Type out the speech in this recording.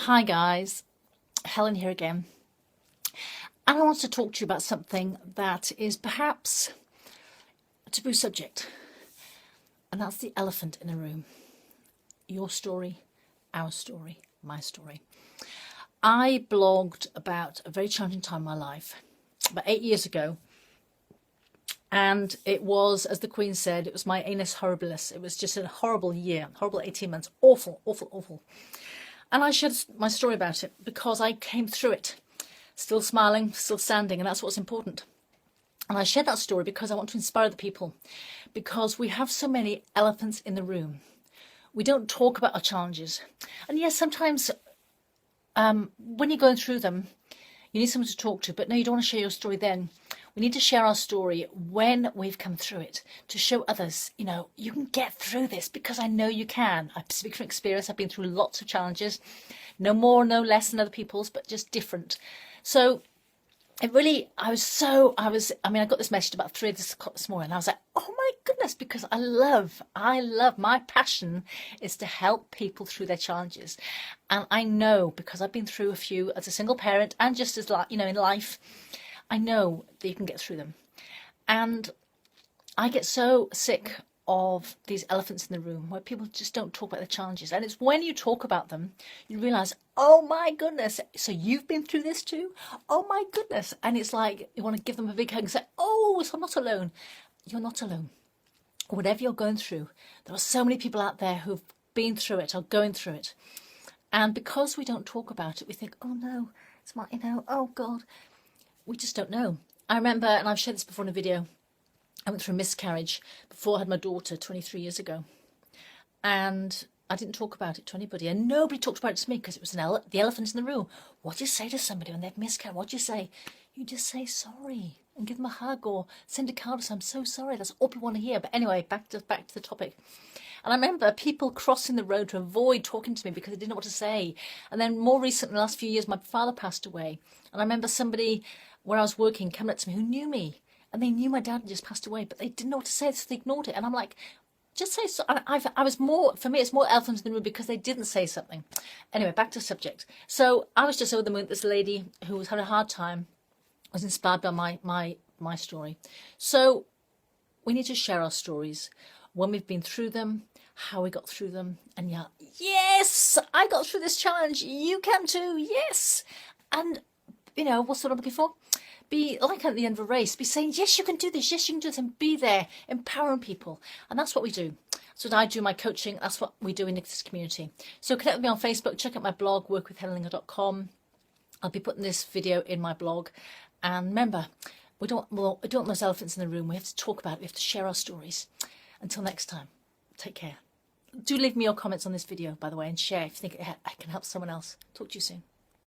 Hi guys, Helen here again, and I want to talk to you about something that is perhaps a taboo subject, and that's the elephant in the room. Your story, our story, my story. I blogged about a very challenging time in my life about 8 years ago, and it was, as the Queen said, it was my annus horribilis. It was just a horrible year, horrible 18 months, awful, awful, awful. And I shared my story about it because I came through it, still smiling, still standing, and that's what's important. And I shared that story because I want to inspire the people, because we have so many elephants in the room. We don't talk about our challenges. And yes, sometimes when you're going through them, you need someone to talk to, but no, you don't want to share your story then. We need to share our story when we've come through it, to show others, you can get through this, because I know you can. I speak from experience. I've been through lots of challenges, no more, no less than other people's, but just different. So it really, I got this message about 3 o'clock this morning, and I was like, oh my goodness, because I love, my passion is to help people through their challenges. And I know, because I've been through a few as a single parent and just as, in life, I know that you can get through them. And I get so sick of these elephants in the room where people just don't talk about their challenges. And it's when you talk about them, you realise, oh my goodness, so you've been through this too? Oh my goodness. And it's like you want to give them a big hug and say, oh, so I'm not alone. You're not alone. Whatever you're going through, there are so many people out there who've been through it or going through it. And because we don't talk about it, we think, oh no, it's my, oh God. We just don't know. I remember, and I've shared this before in a video, I went through a miscarriage before I had my daughter 23 years ago. And I didn't talk about it to anybody. And nobody talked about it to me because it was the elephant in the room. What do you say to somebody when they've miscarried? What do you say? You just say sorry and give them a hug or send a card or say, I'm so sorry. That's all people want to hear. But anyway, back to the topic. And I remember people crossing the road to avoid talking to me because they didn't know what to say. And then more recently, in the last few years, my father passed away. And I remember somebody where I was working coming up to me who knew me. And they knew my dad had just passed away, but they didn't know what to say, so they ignored it. And I'm like, just say so. And for me, it's more elephants in the room because they didn't say something. Anyway, back to the subject. So I was just over the moon with this lady who was having a hard time, was inspired by my story. So we need to share our stories, when we've been through them, how we got through them. And yeah, yes, I got through this challenge. You can too, yes. And, what's what I'm looking for? Be like at the end of a race, be saying, yes, you can do this, yes, you can do this, and be there, empowering people. And that's what we do. So I do my coaching, that's what we do in this community. So connect with me on Facebook, check out my blog, workwithhelenlinger.com. I'll be putting this video in my blog. And remember, we don't want those elephants in the room. We have to talk about it, we have to share our stories. Until next time, take care. Do leave me your comments on this video, by the way, and share if you think it can help someone else. Talk to you soon.